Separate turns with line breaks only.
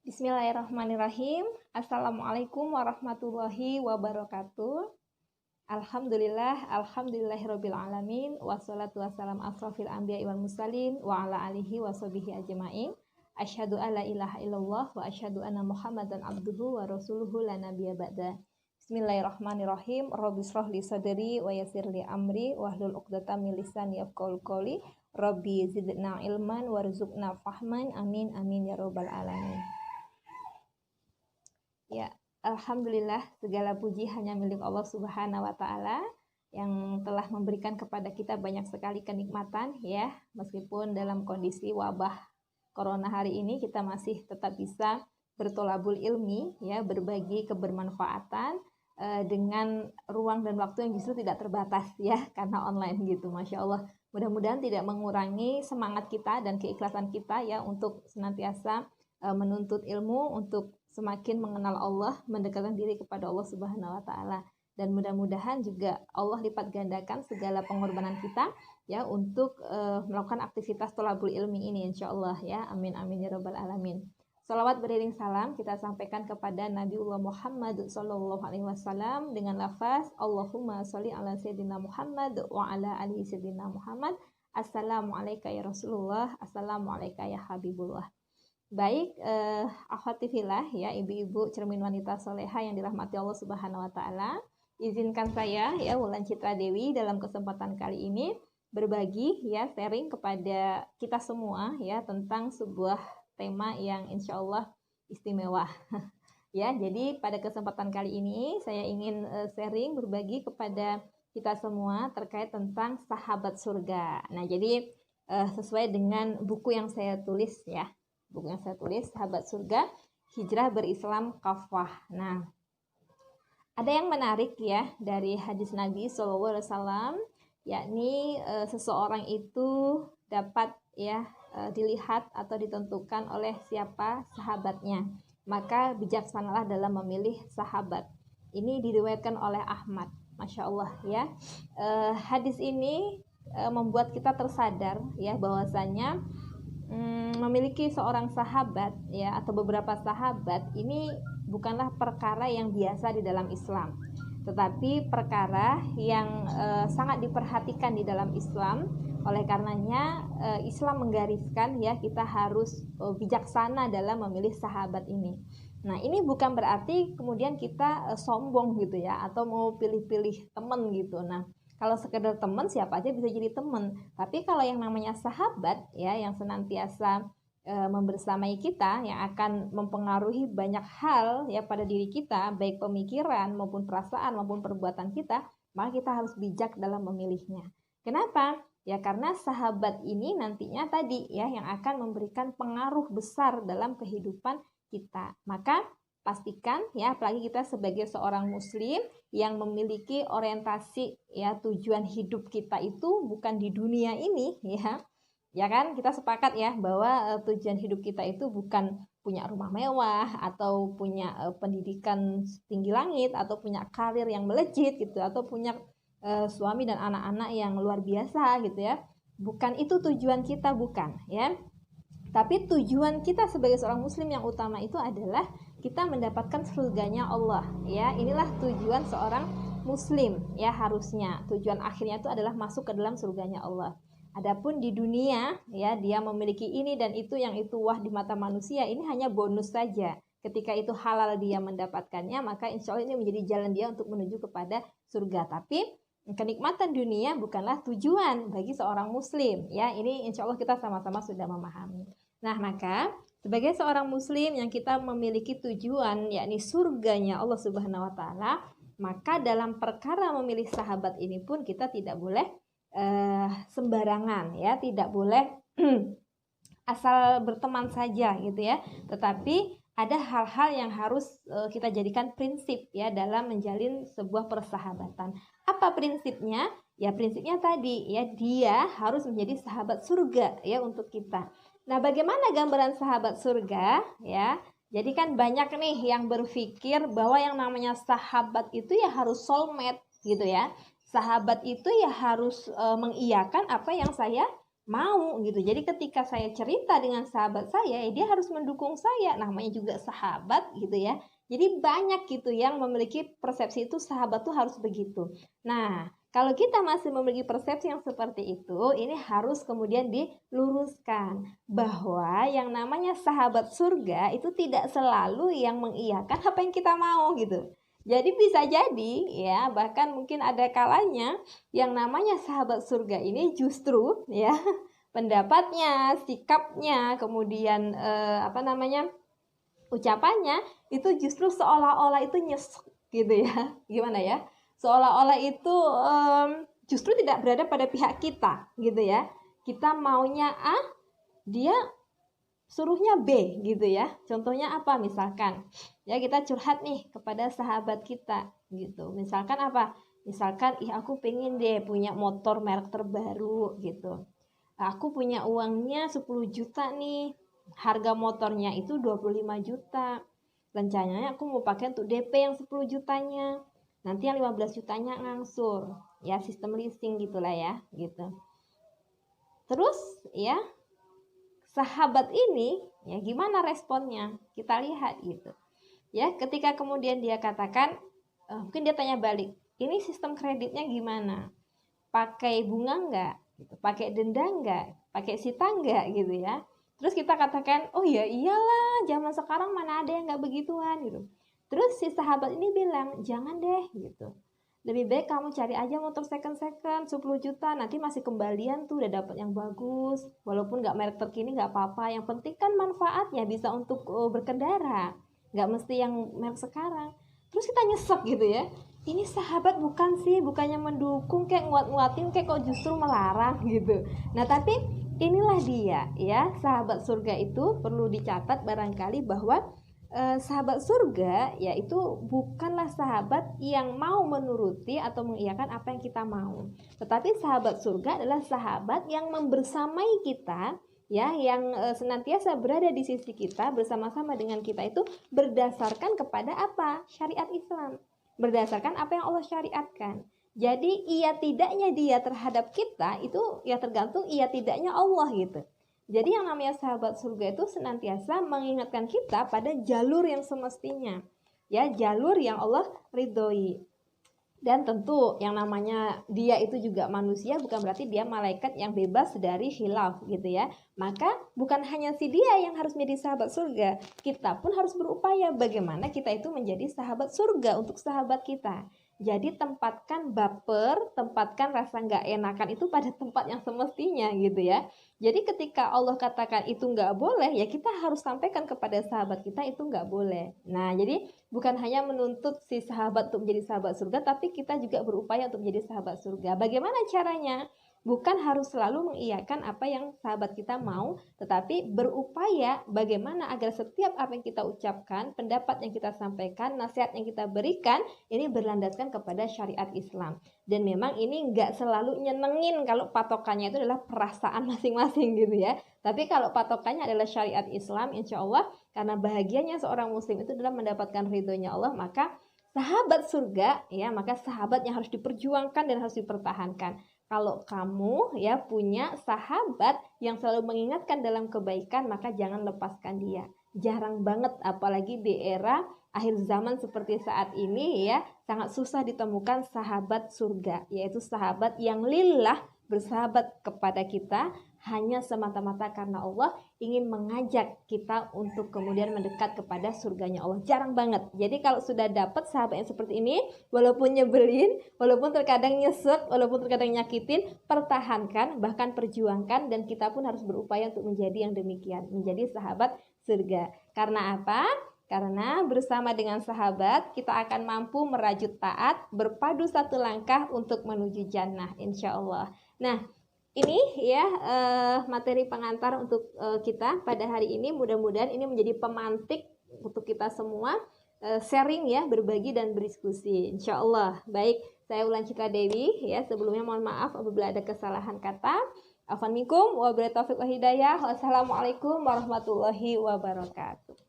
Bismillahirrahmanirrahim. Assalamualaikum warahmatullahi wabarakatuh. Alhamdulillahirabbil alamin. Wassalatu wassalamu asrofil anbiya'i wal mursalin wa ala alihi washabihi ajmain. Asyhadu alla ilaha illallah wa asyhadu anna Muhammadan abduhu wa rasuluhu la nabiyya ba'da. Bismillahirrahmanirrahim. Rabbi shrah li sadri wa yassir li amri wahlul 'uqdatam min lisani yafqahu qawli. Rabbi zidna ilman warzuqna fahman. Amin amin ya rabbal alamin. Ya, alhamdulillah segala puji hanya milik Allah Subhanahu wa taala yang telah memberikan kepada kita banyak sekali kenikmatan ya. Meskipun dalam kondisi wabah corona hari ini kita masih tetap bisa bertolabul ilmi ya, berbagi kebermanfaatan dengan ruang dan waktu yang justru tidak terbatas ya, karena online gitu. Masya Allah, mudah-mudahan tidak mengurangi semangat kita dan keikhlasan kita ya untuk senantiasa menuntut ilmu, untuk semakin mengenal Allah, mendekatkan diri kepada Allah Subhanahu wa taala. Dan mudah-mudahan juga Allah lipat gandakan segala pengorbanan kita ya untuk melakukan aktivitas thalabul ilmi ini insyaallah ya. Amin amin ya rabbal alamin. Salawat beriring salam kita sampaikan kepada Nabiullah Muhammad sallallahu alaihi wasallam dengan lafaz Allahumma sholli ala sayyidina Muhammad wa ala ali sayyidina Muhammad. Assalamualaikum ya Rasulullah, assalamualaikum ya Habibullah. Baik, akhwati fillah ya, ibu-ibu cermin wanita soleha yang dirahmati Allah Subhanahu wa taala. Izinkan saya ya, Wulan Citra Dewi dalam kesempatan kali ini berbagi ya, sharing kepada kita semua ya tentang sebuah tema yang insya Allah istimewa. Ya, jadi pada kesempatan kali ini saya ingin sharing berbagi kepada kita semua terkait tentang sahabat surga. Nah, jadi sesuai dengan buku yang saya tulis ya. Buku yang saya tulis, Sahabat Surga, Hijrah Berislam Kafah. Nah, ada yang menarik ya dari hadis Nabi SAW, yakni seseorang itu dapat ya dilihat atau ditentukan oleh siapa sahabatnya. Maka bijaksanalah dalam memilih sahabat. Ini diriwayatkan oleh Ahmad. Masya Allah ya. Hadis ini membuat kita tersadar ya bahwasanya memiliki seorang sahabat ya atau beberapa sahabat ini bukanlah perkara yang biasa di dalam Islam, tetapi perkara yang sangat diperhatikan di dalam Islam. Oleh karenanya Islam menggariskan ya kita harus bijaksana dalam memilih sahabat ini. Nah, ini bukan berarti kemudian kita sombong gitu ya atau mau pilih-pilih teman gitu. Nah, kalau sekedar teman siapa aja bisa jadi teman. Tapi kalau yang namanya sahabat ya yang senantiasa membersamai kita, yang akan mempengaruhi banyak hal ya pada diri kita, baik pemikiran maupun perasaan maupun perbuatan kita, maka kita harus bijak dalam memilihnya. Kenapa? Ya karena sahabat ini nantinya tadi ya yang akan memberikan pengaruh besar dalam kehidupan kita. Maka pastikan ya, apalagi kita sebagai seorang muslim yang memiliki orientasi ya tujuan hidup kita itu bukan di dunia ini ya kan, kita sepakat ya bahwa tujuan hidup kita itu bukan punya rumah mewah atau punya pendidikan tinggi langit atau punya karir yang melejit gitu atau punya suami dan anak-anak yang luar biasa gitu ya. Bukan itu tujuan kita, bukan ya. Tapi tujuan kita sebagai seorang muslim yang utama itu adalah kita mendapatkan surganya Allah ya. Inilah tujuan seorang muslim ya, harusnya tujuan akhirnya itu adalah masuk ke dalam surganya Allah. Adapun di dunia ya dia memiliki ini dan itu, yang itu wah di mata manusia ini hanya bonus saja. Ketika itu halal dia mendapatkannya, maka insya Allah ini menjadi jalan dia untuk menuju kepada surga. Tapi kenikmatan dunia bukanlah tujuan bagi seorang muslim ya. Ini insya Allah kita sama-sama sudah memahami. Nah, maka sebagai seorang muslim yang kita memiliki tujuan yakni surganya Allah Subhanahu wa taala, maka dalam perkara memilih sahabat ini pun kita tidak boleh sembarangan ya, tidak boleh asal berteman saja gitu ya. Tetapi ada hal-hal yang harus kita jadikan prinsip ya dalam menjalin sebuah persahabatan. Apa prinsipnya? Ya prinsipnya tadi ya, dia harus menjadi sahabat surga ya untuk kita. Nah, bagaimana gambaran sahabat surga ya? Jadi kan banyak nih yang berpikir bahwa yang namanya sahabat itu ya harus soulmate gitu ya. Sahabat itu ya harus mengiyakan apa yang saya mau gitu. Jadi ketika saya cerita dengan sahabat saya, dia harus mendukung saya. Namanya juga sahabat gitu ya. Jadi banyak gitu yang memiliki persepsi itu sahabat tuh harus begitu. Nah, kalau kita masih memiliki persepsi yang seperti itu, ini harus kemudian diluruskan bahwa yang namanya sahabat surga itu tidak selalu yang mengiyakan apa yang kita mau gitu. Jadi bisa jadi ya, bahkan mungkin ada kalanya yang namanya sahabat surga ini justru ya pendapatnya, sikapnya, kemudian ucapannya itu justru seolah-olah itu nyesek gitu ya. Gimana ya? Seolah-olah itu justru tidak berada pada pihak kita gitu ya. Kita maunya A, dia suruhnya B gitu ya. Contohnya apa? Misalkan ya kita curhat nih kepada sahabat kita gitu. Misalkan apa? Misalkan aku pengen deh punya motor merek terbaru gitu. Aku punya uangnya 10 juta nih. Harga motornya itu 25 juta. Rencananya aku mau pakai untuk DP yang 10 jutanya. Nanti yang 15 jutanya ngangsur. Ya sistem leasing gitulah ya gitu. Terus ya sahabat ini ya gimana responnya, kita lihat gitu ya. Ketika kemudian dia katakan mungkin dia tanya balik, ini sistem kreditnya gimana, pakai bunga enggak gitu, pakai denda enggak, pakai sita enggak gitu ya. Terus kita katakan, oh ya iyalah zaman sekarang mana ada yang enggak begituan gitu. Terus si sahabat ini bilang, jangan deh gitu, lebih baik kamu cari aja motor second 10 juta, nanti masih kembalian tuh, udah dapat yang bagus, walaupun nggak merek terkini nggak apa-apa, yang penting kan manfaatnya bisa untuk berkendara, nggak mesti yang merek sekarang. Terus kita nyesek gitu ya, ini sahabat bukannya mendukung kayak nguat-nguatin kayak kok justru melarang gitu. Nah tapi inilah dia ya, sahabat surga itu perlu dicatat barangkali bahwa sahabat surga yaitu bukanlah sahabat yang mau menuruti atau mengiyakan apa yang kita mau, tetapi sahabat surga adalah sahabat yang membersamai kita ya, yang senantiasa berada di sisi kita, bersama-sama dengan kita itu berdasarkan kepada apa? Syariat Islam, berdasarkan apa yang Allah syariatkan. Jadi iya tidaknya dia terhadap kita itu ya tergantung iya tidaknya Allah gitu. Jadi yang namanya sahabat surga itu senantiasa mengingatkan kita pada jalur yang semestinya, ya jalur yang Allah ridhoi. Dan tentu yang namanya dia itu juga manusia, bukan berarti dia malaikat yang bebas dari khilaf gitu ya. Maka bukan hanya si dia yang harus menjadi sahabat surga, kita pun harus berupaya bagaimana kita itu menjadi sahabat surga untuk sahabat kita. Jadi tempatkan baper, tempatkan rasa nggak enakan itu pada tempat yang semestinya gitu ya. Jadi ketika Allah katakan itu nggak boleh, ya kita harus sampaikan kepada sahabat kita itu nggak boleh. Nah jadi bukan hanya menuntut si sahabat untuk menjadi sahabat surga, tapi kita juga berupaya untuk menjadi sahabat surga. Bagaimana caranya? Bukan harus selalu mengiyakan apa yang sahabat kita mau, tetapi berupaya bagaimana agar setiap apa yang kita ucapkan, pendapat yang kita sampaikan, nasihat yang kita berikan, ini berlandaskan kepada syariat Islam. Dan memang ini nggak selalu nyenengin kalau patokannya itu adalah perasaan masing-masing gitu ya. Tapi kalau patokannya adalah syariat Islam, insya Allah karena bahagianya seorang muslim itu adalah mendapatkan ridhonya Allah, maka sahabat surga ya, maka sahabat yang harus diperjuangkan dan harus dipertahankan. Kalau kamu ya punya sahabat yang selalu mengingatkan dalam kebaikan, maka jangan lepaskan dia. Jarang banget, apalagi di era akhir zaman seperti saat ini ya, sangat susah ditemukan sahabat surga, yaitu sahabat yang lillah bersahabat kepada kita hanya semata-mata karena Allah ingin mengajak kita untuk kemudian mendekat kepada surganya Allah. Jarang banget. Jadi kalau sudah dapat sahabat yang seperti ini, walaupun nyebelin, walaupun terkadang nyesek, walaupun terkadang nyakitin, pertahankan, bahkan perjuangkan, dan kita pun harus berupaya untuk menjadi yang demikian, menjadi sahabat surga. Karena apa? Karena bersama dengan sahabat kita akan mampu merajut taat, berpadu satu langkah untuk menuju jannah insya Allah. Nah ini ya materi pengantar untuk kita pada hari ini. Mudah-mudahan ini menjadi pemantik untuk kita semua sharing ya, berbagi dan berdiskusi insya Allah. Baik, saya Wulan Citra Dewi ya, sebelumnya mohon maaf apabila ada kesalahan kata. Afwan minkum wa billahi taufiq wa hidayah. Wassalamualaikum warahmatullahi wabarakatuh.